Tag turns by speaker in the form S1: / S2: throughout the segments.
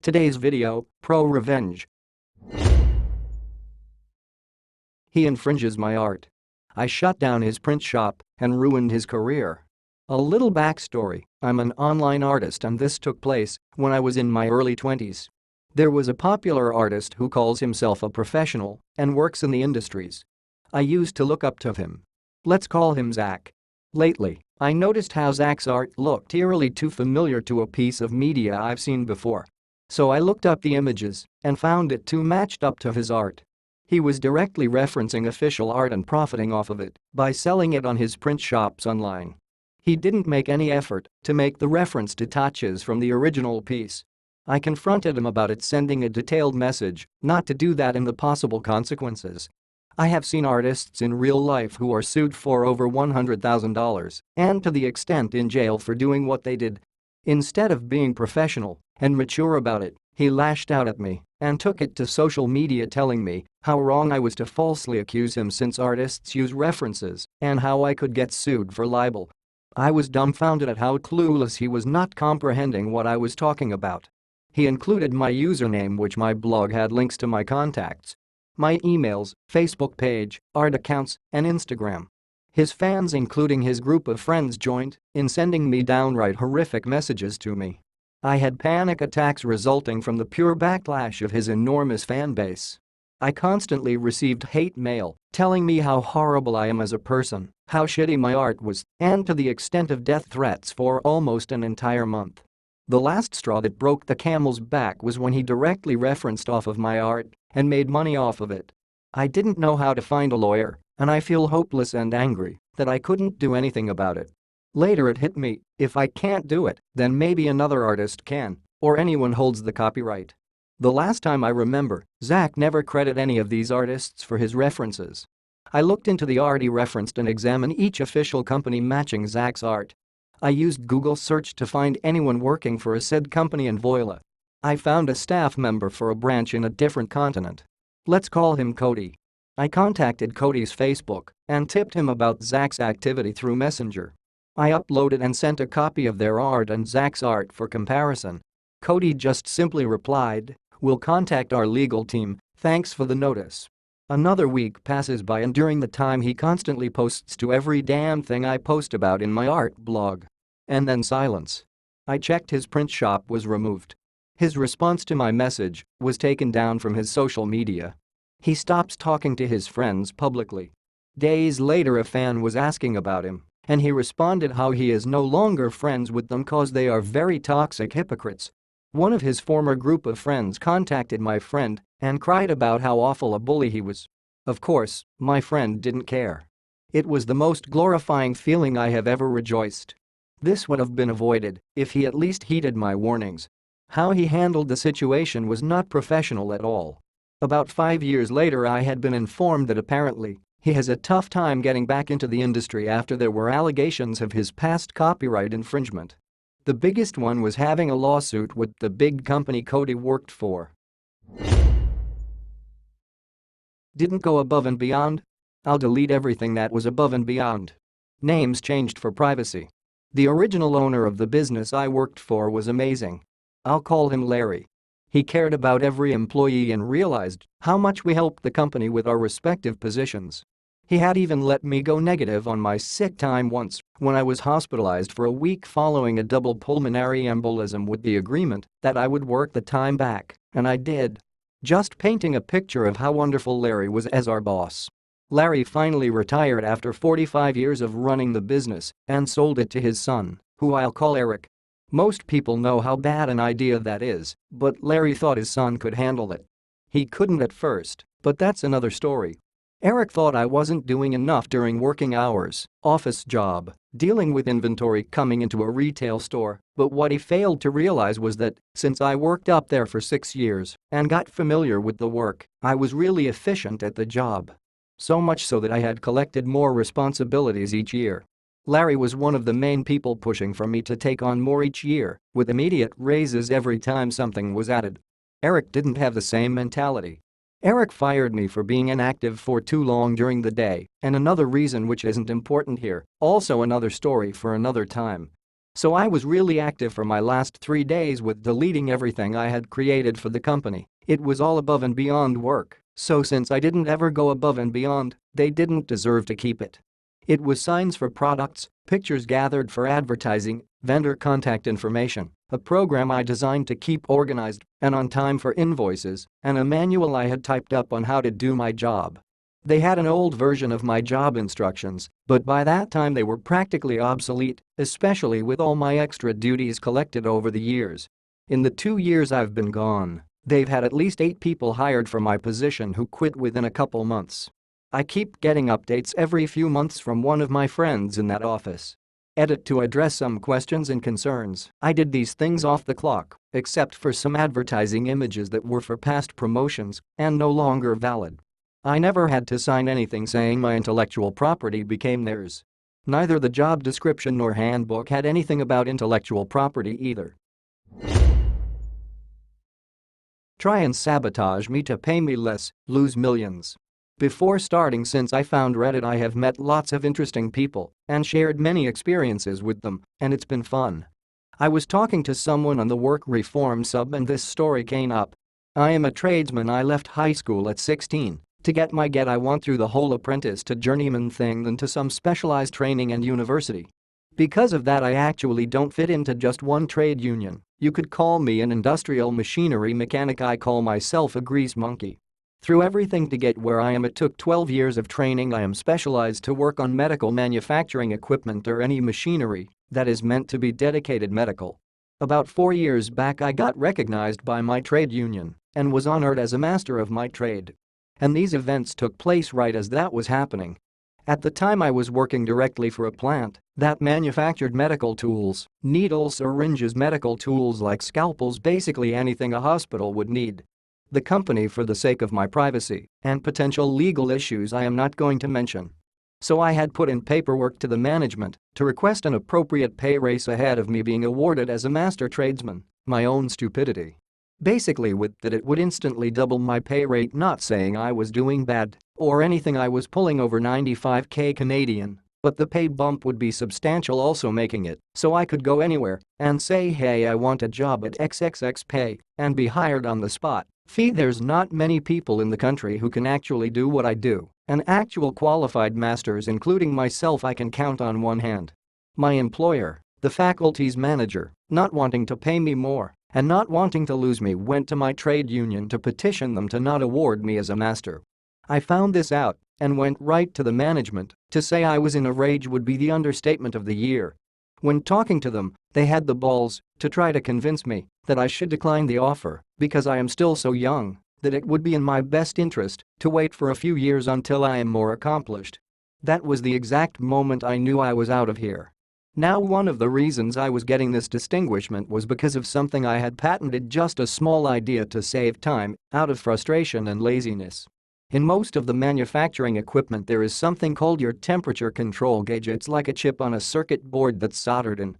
S1: Today's video, Prorevenge. He infringes my art. I shut down his print shop and ruined his career. A little backstory: I'm an online artist and this took place when I was in my early 20s. There was a popular artist who calls himself a professional and works in the industries. I used to look up to him. Let's call him Zach. Lately, I noticed how Zach's art looked eerily too familiar to a piece of media I've seen before. So I looked up the images and found it too matched up to his art. He was directly referencing official art and profiting off of it by selling it on his print shops online. He didn't make any effort to make the reference to touches from the original piece. I confronted him about it, sending a detailed message not to do that and the possible consequences. I have seen artists in real life who are sued for over $100,000 and to the extent in jail for doing what they did. Instead of being professional and mature about it, he lashed out at me and took it to social media, telling me how wrong I was to falsely accuse him since artists use references and how I could get sued for libel. I was dumbfounded at how clueless he was, not comprehending what I was talking about. He included my username, which my blog had links to my contacts, my emails, Facebook page, art accounts, and Instagram. His fans, including his group of friends, joined in sending me downright horrific messages to me. I had panic attacks resulting from the pure backlash of his enormous fan base. I constantly received hate mail telling me how horrible I am as a person, how shitty my art was, and to the extent of death threats for almost an entire month. The last straw that broke the camel's back was when he directly referenced off of my art and made money off of it. I didn't know how to find a lawyer, and I feel hopeless and angry that I couldn't do anything about it. Later it hit me: if I can't do it, then maybe another artist can, or anyone holds the copyright. The last time I remember, Zach never credited any of these artists for his references. I looked into the art he referenced and examined each official company matching Zach's art. I used Google search to find anyone working for a said company in Voila. I found a staff member for a branch in a different continent. Let's call him Cody. I contacted Cody's Facebook and tipped him about Zach's activity through Messenger. I uploaded and sent a copy of their art and Zach's art for comparison. Cody just simply replied, "We'll contact our legal team, thanks for the notice." Another week passes by, and during the time he constantly posts to every damn thing I post about in my art blog. And then silence. I checked, his print shop was removed. His response to my message was taken down from his social media. He stops talking to his friends publicly. Days later, a fan was asking about him, and he responded how he is no longer friends with them cause they are very toxic hypocrites. One of his former group of friends contacted my friend and cried about how awful a bully he was. Of course, my friend didn't care. It was the most glorifying feeling I have ever rejoiced. This would have been avoided if he at least heeded my warnings. How he handled the situation was not professional at all. About 5 years later, I had been informed that apparently he has a tough time getting back into the industry after there were allegations of his past copyright infringement. The biggest one was having a lawsuit with the big company Cody worked for. Didn't go above and beyond? I'll delete everything that was above and beyond. Names changed for privacy. The original owner of the business I worked for was amazing. I'll call him Larry. He cared about every employee and realized how much we helped the company with our respective positions. He had even let me go negative on my sick time once when I was hospitalized for a week following a double pulmonary embolism, with the agreement that I would work the time back, and I did. Just painting a picture of how wonderful Larry was as our boss. Larry finally retired after 45 years of running the business and sold it to his son, who I'll call Eric. Most people know how bad an idea that is, but Larry thought his son could handle it. He couldn't at first, but that's another story. Eric thought I wasn't doing enough during working hours, office job, dealing with inventory coming into a retail store, but what he failed to realize was that since I worked up there for 6 years and got familiar with the work, I was really efficient at the job. So much so that I had collected more responsibilities each year. Larry was one of the main people pushing for me to take on more each year, with immediate raises every time something was added. Eric didn't have the same mentality. Eric fired me for being inactive for too long during the day, and another reason which isn't important here, also another story for another time. So I was really active for my last 3 days with deleting everything I had created for the company. It was all above and beyond work, so since I didn't ever go above and beyond, they didn't deserve to keep it. It was signs for products, pictures gathered for advertising, vendor contact information, a program I designed to keep organized and on time for invoices, and a manual I had typed up on how to do my job. They had an old version of my job instructions, but by that time they were practically obsolete, especially with all my extra duties collected over the years. In the 2 years I've been gone, they've had at least 8 people hired for my position who quit within a couple months. I keep getting updates every few months from one of my friends in that office. Edit to address some questions and concerns. I did these things off the clock, except for some advertising images that were for past promotions and no longer valid. I never had to sign anything saying my intellectual property became theirs. Neither the job description nor handbook had anything about intellectual property either. Try and sabotage me to pay me less, lose millions. Before starting, since I found Reddit, I have met lots of interesting people and shared many experiences with them, and it's been fun. I was talking to someone on the work reform sub and this story came up. I am a tradesman. I left high school at 16 to get my get I want through the whole apprentice to journeyman thing than to some specialized training and university. Because of that, I actually don't fit into just one trade union. You could call me an industrial machinery mechanic. I call myself a grease monkey. Through everything to get where I am, it took 12 years of training. I am specialized to work on medical manufacturing equipment or any machinery that is meant to be dedicated medical. About 4 years back I got recognized by my trade union and was honored as a master of my trade. And these events took place right as that was happening. At the time I was working directly for a plant that manufactured medical tools, needles, syringes, medical tools like scalpels, basically anything a hospital would need. The company, for the sake of my privacy and potential legal issues I am not going to mention. So I had put in paperwork to the management to request an appropriate pay raise ahead of me being awarded as a master tradesman. My own stupidity. Basically with that it would instantly double my pay rate, not saying I was doing bad or anything. I was pulling over 95k Canadian, but the pay bump would be substantial, also making it so I could go anywhere and say, hey, I want a job at XXX pay and be hired on the spot. There's not many people in the country who can actually do what I do, and actual qualified masters, including myself, I can count on one hand. My employer, the faculty's manager, not wanting to pay me more and not wanting to lose me, went to my trade union to petition them to not award me as a master. I found this out and went right to the management. To say I was in a rage would be the understatement of the year. When talking to them, they had the balls to try to convince me that I should decline the offer because I am still so young, that it would be in my best interest to wait for a few years until I am more accomplished. That was the exact moment I knew I was out of here. Now, one of the reasons I was getting this distinguishment was because of something I had patented, just a small idea to save time out of frustration and laziness. In most of the manufacturing equipment there is something called your temperature control gauge. It's like a chip on a circuit board that's soldered in.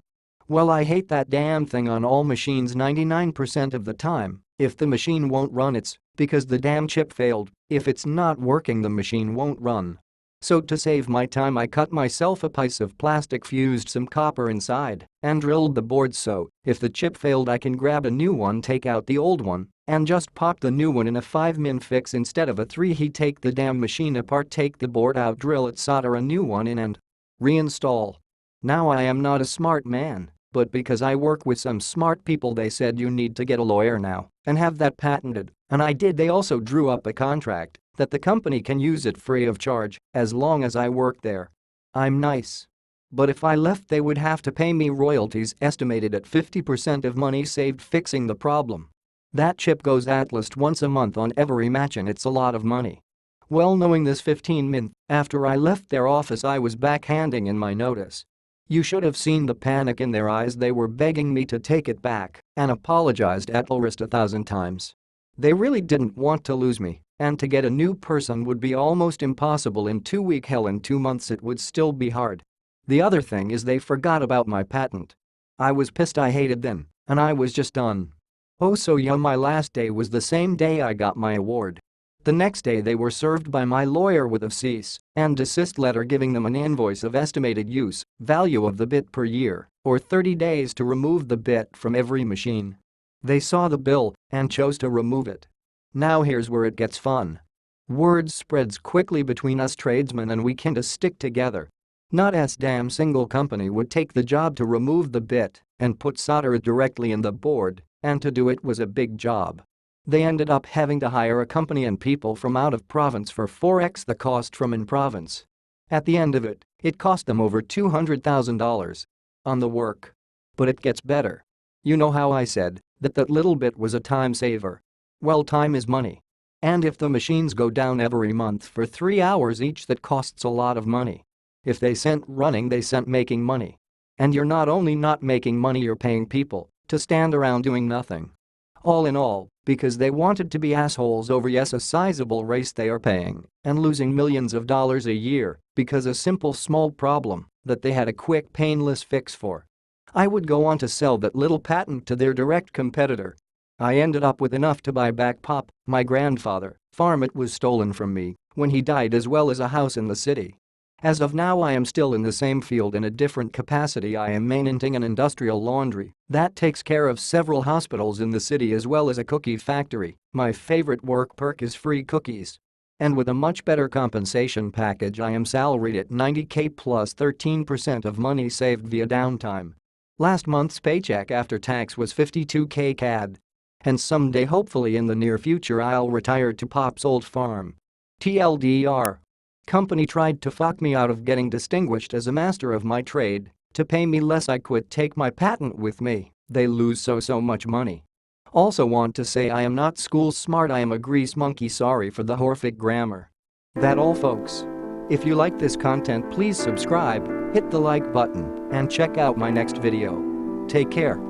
S1: Well, I hate that damn thing on all machines 99% of the time. If the machine won't run, it's because the damn chip failed. If it's not working, the machine won't run. So to save my time, I cut myself a piece of plastic, fused some copper inside, and drilled the board so if the chip failed I can grab a new one, take out the old one, and just pop the new one in a 5-min fix instead of a 3. He'd take the damn machine apart, take the board out, drill it, solder a new one in and reinstall. Now, I am not a smart man, but because I work with some smart people, they said you need to get a lawyer now and have that patented, and I did. They also drew up a contract that the company can use it free of charge as long as I work there. I'm nice. But if I left, they would have to pay me royalties estimated at 50% of money saved fixing the problem. That chip goes Atlas once a month on every match, and it's a lot of money. Well, knowing this 15 minutes after I left their office, I was back handing in my notice. You should have seen the panic in their eyes. They were begging me to take it back and apologized at least 1,000 times. They really didn't want to lose me, and to get a new person would be almost impossible in 2 weeks. Hell, in 2 months it would still be hard. The other thing is they forgot about my patent. I was pissed. I hated them, and I was just done. Oh, so yeah, my last day was the same day I got my award. The next day they were served by my lawyer with a cease and desist letter giving them an invoice of estimated use value of the bit per year, or 30 days to remove the bit from every machine. They saw the bill and chose to remove it. Now here's where it gets fun. Word spreads quickly between us tradesmen and we kinda stick together. Not as damn single company would take the job to remove the bit and put solder directly in the board, and to do it was a big job. They ended up having to hire a company and people from out of province for 4x the cost from in province. At the end of it, it cost them over $200,000 on the work. But it gets better. You know how I said that little bit was a time saver? Well, time is money. And if the machines go down every month for 3 hours each, that costs a lot of money. If they sent running, they sent making money. And you're not only not making money, you're paying people to stand around doing nothing. All in all, because they wanted to be assholes over a sizable race they are paying and losing millions of dollars a year because a simple small problem that they had a quick painless fix for. I would go on to sell that little patent to their direct competitor. I ended up with enough to buy back Pop, my grandfather, farm it was stolen from me when he died, as well as a house in the city. As of now, I am still in the same field in a different capacity. I am maintaining an industrial laundry that takes care of several hospitals in the city as well as a cookie factory. My favorite work perk is free cookies. And with a much better compensation package, I am salaried at $90K plus 13% of money saved via downtime. Last month's paycheck after tax was $52K CAD. And someday, hopefully in the near future, I'll retire to Pop's old farm. TLDR. Company tried to fuck me out of getting distinguished as a master of my trade. To pay me less I quit, take my patent with me. They lose so much money. Also want to say I am not school smart, I am a grease monkey, sorry for the horrific grammar. That all folks. If you like this content, please subscribe, hit the like button, and check out my next video. Take care.